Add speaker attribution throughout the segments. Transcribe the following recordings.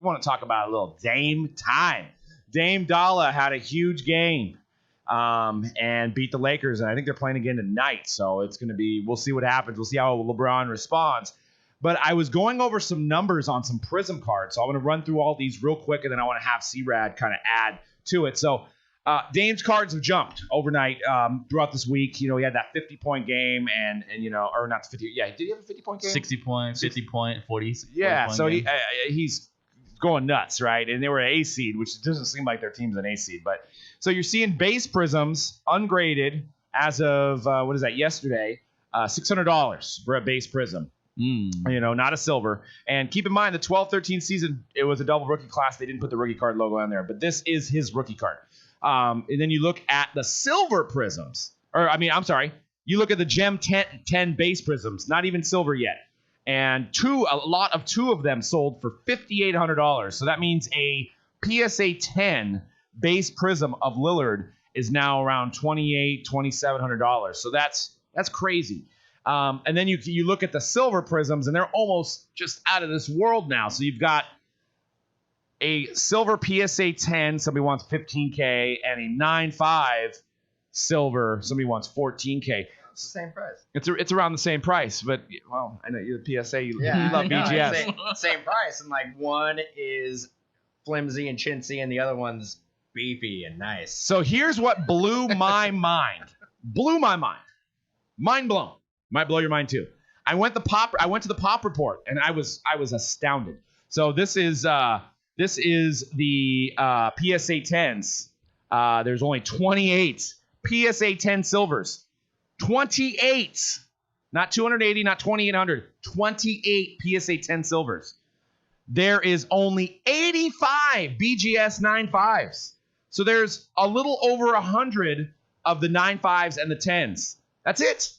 Speaker 1: want to talk about a little Dame time. Dame Dalla had a huge game and beat the Lakers, and I think they're playing again tonight. So it's going to be, we'll see what happens. We'll see how LeBron responds. But I was going over some numbers on some Prism cards, so I'm going to run through all these real quick, and then I want to have C-Rad kind of add to it. So Dame's cards have jumped overnight throughout this week. You know, he had that 50-point game, and you know, or not 50. Yeah, did he have a 50-point game?
Speaker 2: 60 point, 50 point, 40.
Speaker 1: Yeah,
Speaker 2: 40
Speaker 1: so
Speaker 2: point
Speaker 1: he's going nuts, right? And they were an A seed, which doesn't seem like their team's an A seed. But so you're seeing base Prisms ungraded as of what is that? Yesterday, $600 for a base Prism. You know, not a silver. And keep in mind, the 12-13 season, it was a double rookie class. They didn't put the rookie card logo on there, but this is his rookie card. And then you look at the silver Prisms, you look at the Gem 10 base Prisms, not even silver yet. And a lot of two of them sold for $5,800. So that means a PSA 10 base Prism of Lillard is now around $2,700. So that's crazy. And then you look at the silver Prisms, and they're almost just out of this world now. So you've got a silver PSA 10, somebody wants $15K, and a 9.5 silver, somebody wants $14K.
Speaker 3: It's the same price.
Speaker 1: It's around the same price, but well, I know you're the PSA. You love BGS.
Speaker 3: Same price, and like one is flimsy and chintzy, and the other one's beefy and nice.
Speaker 1: So here's what blew my mind. Mind blown. Might blow your mind too. I went to the Pop Report, and I was astounded. So this is the PSA 10s. There's only 28 PSA 10 silvers. 28, not 280, not 2,800. 28 PSA 10 silvers. There is only 85 BGS 9.5s. So there's a little over 100 of the 9.5s and the 10s. That's it.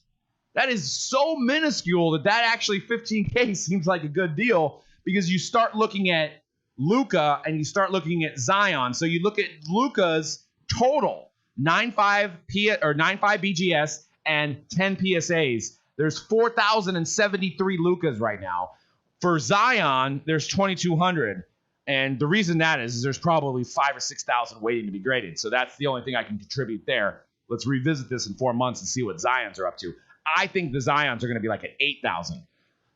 Speaker 1: That is so minuscule that actually $15K seems like a good deal, because you start looking at Luka and you start looking at Zion. So you look at Luka's total 9.5 BGS and 10 PSAs. There's 4,073 Lukas right now. For Zion, there's 2,200. And the reason that is there's probably 5,000 or 6,000 waiting to be graded. So that's the only thing I can contribute there. Let's revisit this in 4 months and see what Zions are up to. I think the Zions are going to be like at 8,000.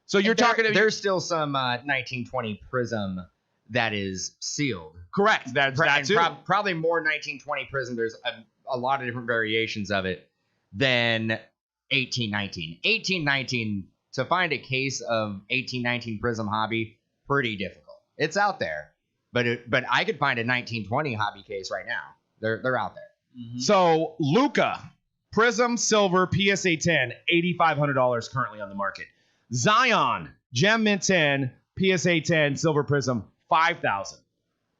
Speaker 1: So you're talking about...
Speaker 3: There's still some 1920 Prism that is sealed.
Speaker 1: Correct. That's too.
Speaker 3: Probably more 1920 Prism. There's a lot of different variations of it than 1819. 1819, to find a case of 1819 Prism hobby, pretty difficult. It's out there, but I could find a 1920 hobby case right now. They're out there.
Speaker 1: Mm-hmm. So Luka, Prism Silver PSA 10, $8,500 currently on the market. Zion, Gem Mint 10, PSA 10 Silver Prism, $5,000.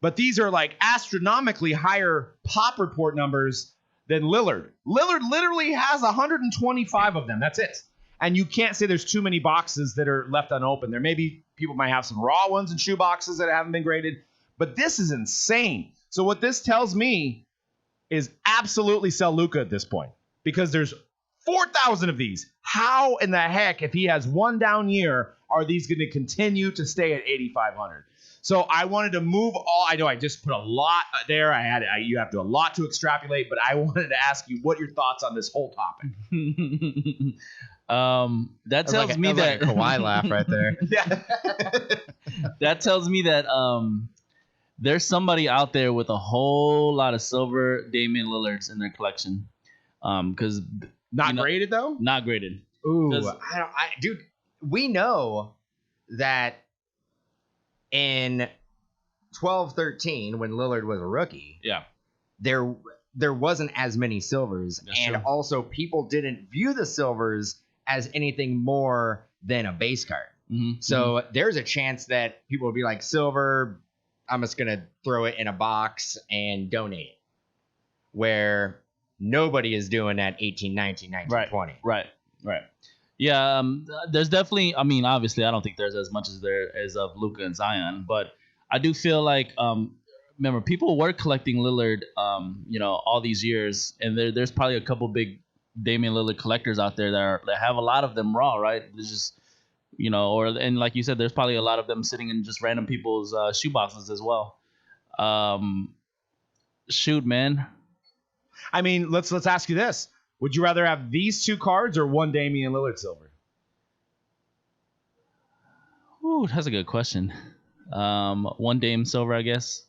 Speaker 1: But these are like astronomically higher Pop Report numbers than Lillard. Lillard literally has 125 of them. That's it. And you can't say there's too many boxes that are left unopened. There may be people might have some raw ones in shoe boxes that haven't been graded, but this is insane. So what this tells me is absolutely sell Luka at this point, because there's 4,000 of these. How in the heck, if he has one down year, are these going to continue to stay at 8,500? So I wanted to move all. I know I just put a lot there. You have to do a lot to extrapolate, but I wanted to ask you what your thoughts on this whole topic.
Speaker 2: That tells me that
Speaker 3: like a Kawhi laugh right there.
Speaker 1: Yeah.
Speaker 2: That tells me that there's somebody out there with a whole lot of silver Damian Lillards in their collection. Because
Speaker 1: not graded though.
Speaker 2: Not graded.
Speaker 3: Ooh, dude, we know that in 12-13 when Lillard was a rookie, there wasn't as many silvers. That's and true. Also people didn't view the silvers as anything more than a base card. Mm-hmm. So there's a chance that people will be like, silver, I'm just going to throw it in a box and donate it. Where nobody is doing that 18, 19, 19, 20.
Speaker 2: Right. Yeah, there's definitely, I mean, obviously, I don't think there's as much as there is of Luka and Zion, but I do feel like, remember, people were collecting Lillard, all these years, and there's probably a couple big Damian Lillard collectors out there that have a lot of them raw, right? There's just, and like you said, there's probably a lot of them sitting in just random people's shoeboxes as well. Shoot, man.
Speaker 1: I mean, let's ask you this: would you rather have these 2 cards or one Damian Lillard silver?
Speaker 2: Ooh, that's a good question. One Dame silver, I guess.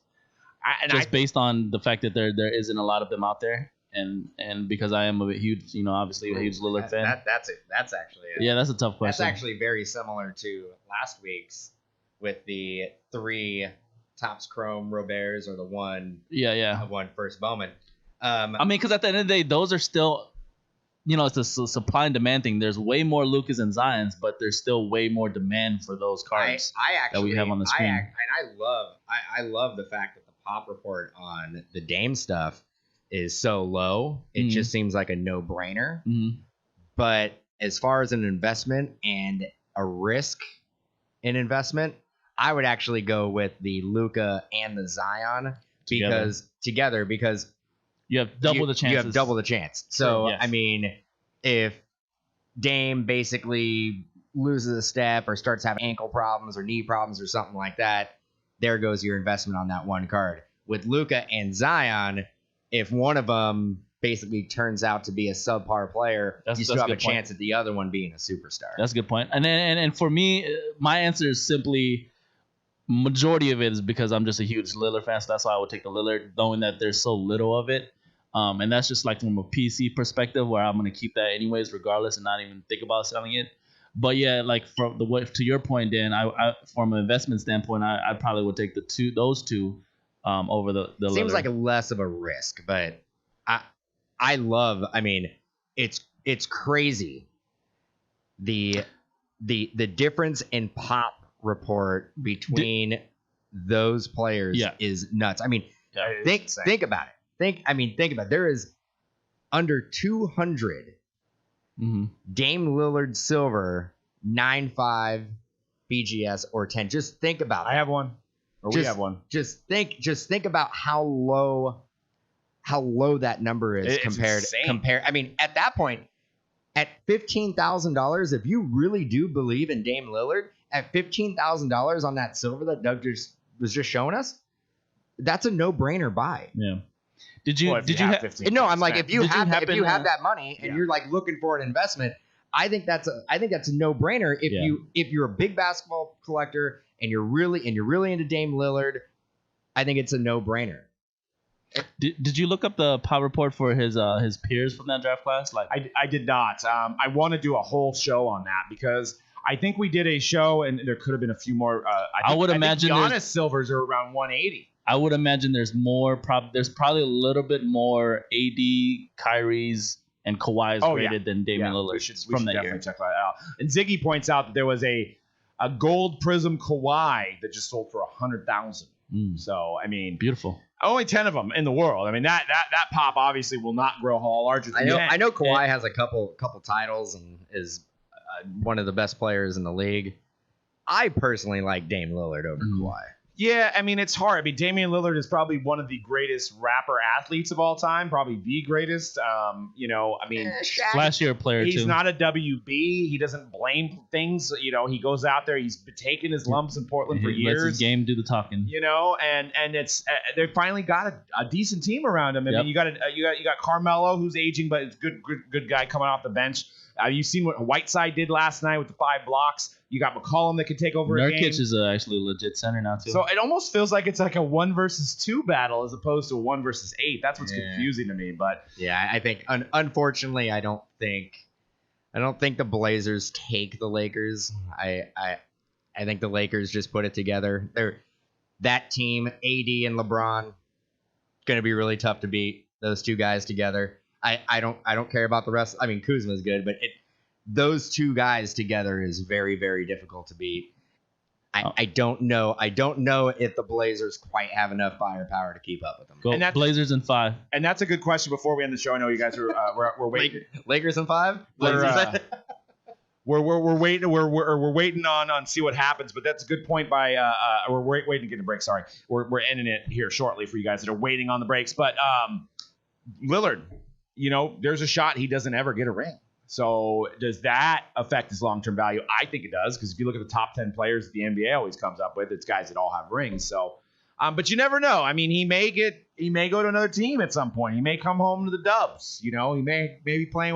Speaker 2: Based on the fact that there isn't a lot of them out there, and because I am a huge, obviously a huge Lillard fan.
Speaker 3: That's actually
Speaker 2: that's a tough question.
Speaker 3: That's actually very similar to last week's with the 3 Topps Chrome Roberts or the one first Bowman.
Speaker 2: Because at the end of the day, those are still, it's a supply and demand thing. There's way more Lukas and Zions, but there's still way more demand for those cards that we have on the screen.
Speaker 3: I love the fact that the pop report on the Dame stuff is so low. It just seems like a no-brainer.
Speaker 2: Mm-hmm.
Speaker 3: But as far as an investment and a risk in investment, I would actually go with the Luka and the Zion because
Speaker 2: you have double the chances.
Speaker 3: You have double the chance. So, yes. I mean, if Dame basically loses a step or starts having ankle problems or knee problems or something like that, there goes your investment on that one card. With Luka and Zion, if one of them basically turns out to be a subpar player, you still have a chance at the other one being a superstar.
Speaker 2: That's a good point. And for me, my answer is simply majority of it is because I'm just a huge Lillard fan, so that's why I would take the Lillard, knowing that there's so little of it. And that's just like from a PC perspective where I'm going to keep that anyways, regardless, and not even think about selling it. But yeah, like from to your point, Dan, I from an investment standpoint, I probably would take those two over the Lillard.
Speaker 3: Seems like less of a risk, but I love. I mean, it's crazy the difference in pop report between those players is nuts. I mean, think about it. Think about it. There is under 200 Dame Lillard silver 9.5 BGS or 10. Just think about it.
Speaker 1: I have one. We have one.
Speaker 3: Just think about how low that number is compared. I mean, at that point, at $15,000, if you really do believe in Dame Lillard, at $15,000 on that silver that Doug was just showing us, that's a no-brainer buy.
Speaker 2: Yeah. Did you have 15?
Speaker 3: No, I'm like, if you have that money and you're like looking for an investment, I think that's a no-brainer. If you're a big basketball collector and you're really into Dame Lillard, I think it's a no-brainer.
Speaker 2: Did you look up the power report for his peers from that draft class? Like
Speaker 1: I did not. I want to do a whole show on that because I think we did a show and there could have been a few more. I would imagine Giannis silvers are around 180.
Speaker 2: I would imagine there's more. There's probably a little bit more AD, Kyrie's, and Kawhi's rated than Damian Lillard.
Speaker 1: We should definitely check that out. And Ziggy points out that there was a gold prism Kawhi that just sold for $100,000. So I mean,
Speaker 2: beautiful.
Speaker 1: Only 10 of them in the world. I mean, that pop obviously will not grow larger than 10.
Speaker 3: I know Kawhi has a couple titles and is one of the best players in the league. I personally like Dame Lillard over Kawhi.
Speaker 1: Yeah, I mean, it's hard. I mean, Damian Lillard is probably one of the greatest rapper athletes of all time, probably the greatest.
Speaker 2: flashier player
Speaker 1: he's
Speaker 2: too.
Speaker 1: Not a WB. He doesn't blame things. He goes out there. He's been taking his lumps in Portland for years.
Speaker 2: Lets his game do the talking.
Speaker 1: And it's they finally got a decent team around him. I mean, you got Carmelo, who's aging, but it's good guy coming off the bench. You've seen what Whiteside did last night with the 5 blocks. You got McCollum that can take over a game.
Speaker 2: Nurkic is actually a legit center now, too.
Speaker 1: So it almost feels like it's like a 1 versus 2 battle as opposed to a 1 versus 8. That's what's confusing to me. But
Speaker 3: yeah, I think unfortunately, I don't think the Blazers take the Lakers. I think the Lakers just put it together. That team, AD and LeBron, going to be really tough to beat. Those two guys together. I don't care about the rest. I mean, Kuzma is good, but those two guys together is very, very difficult to beat. I don't know if the Blazers quite have enough firepower to keep up with them.
Speaker 2: Go Blazers in 5.
Speaker 1: And that's a good question before we end the show. I know you guys are we're waiting.
Speaker 3: Lakers in 5.
Speaker 1: We're waiting. We're waiting on see what happens. But that's a good point. We're waiting to get a break. Sorry, we're ending it here shortly for you guys that are waiting on the breaks. But Lillard. There's a shot he doesn't ever get a ring. So does that affect his long-term value? I think it does, because if you look at the top 10 players that the NBA always comes up with, it's guys that all have rings. So, but you never know. I mean, he may go to another team at some point. He may come home to the Dubs. He may be playing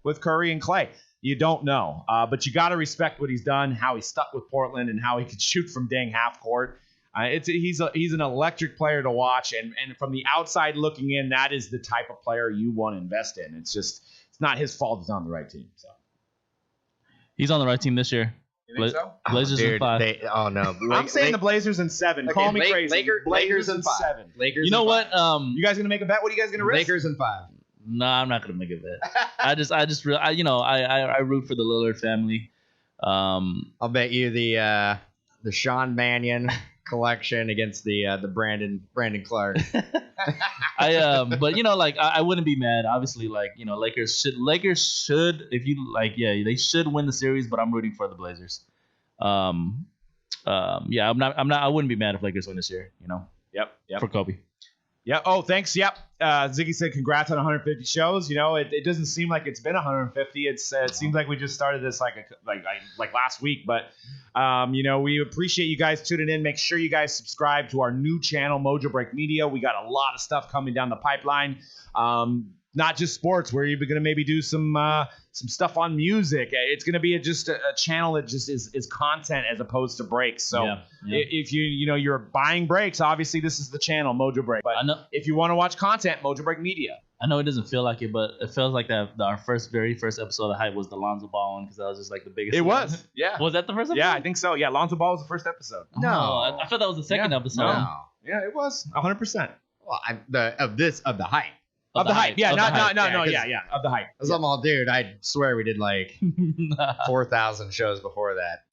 Speaker 1: with Curry and Clay. You don't know. But you got to respect what he's done, how he stuck with Portland, and how he could shoot from dang half court. He's an electric player to watch, and from the outside looking in, that is the type of player you want to invest in. It's not his fault he's on the right team. So
Speaker 2: he's on the right team this year.
Speaker 1: You think so?
Speaker 2: Blazers in 5.
Speaker 3: No.
Speaker 1: I'm saying the Blazers in 7. Okay, Call me crazy.
Speaker 3: Lakers in 5.
Speaker 2: You know what?
Speaker 1: You guys gonna make a bet? What are you guys gonna risk?
Speaker 3: Lakers in 5.
Speaker 2: No, I'm not gonna make a bet. I root for the Lillard family.
Speaker 3: I'll bet you the Sean Mannion collection against the Brandon Clark.
Speaker 2: But I wouldn't be mad. Obviously, Lakers should, if you they should win the series. But I'm rooting for the Blazers. I wouldn't be mad if Lakers win this year.
Speaker 1: Yep.
Speaker 2: For Kobe.
Speaker 1: Yeah. Oh, thanks. Yep. Ziggy said, "Congrats on 150 shows." It doesn't seem like it's been 150. It seems like we just started this like last week. But we appreciate you guys tuning in. Make sure you guys subscribe to our new channel, Mojobreak Media. We got a lot of stuff coming down the pipeline. Not just sports. We're even going to maybe do some stuff on music. It's going to be just a channel that just is content as opposed to breaks. So if you're buying breaks, obviously this is the channel, Mojobreak. But if you want to watch content, Mojobreak Media.
Speaker 2: I know it doesn't feel like it, but it feels like our very first episode of Hype was the Lonzo Ball one, because that was just like the biggest.
Speaker 1: It
Speaker 2: one.
Speaker 1: Was. Yeah.
Speaker 2: Was that the first episode?
Speaker 1: Yeah, I think so. Yeah, Lonzo Ball was the first episode.
Speaker 2: No, I thought that was the second episode.
Speaker 3: No.
Speaker 1: Yeah, it was 100%.
Speaker 3: Well, of the hype.
Speaker 1: Of the hype. Yeah, no, of the hype.
Speaker 3: I'm all, dude, I swear we did like 4,000 shows before that.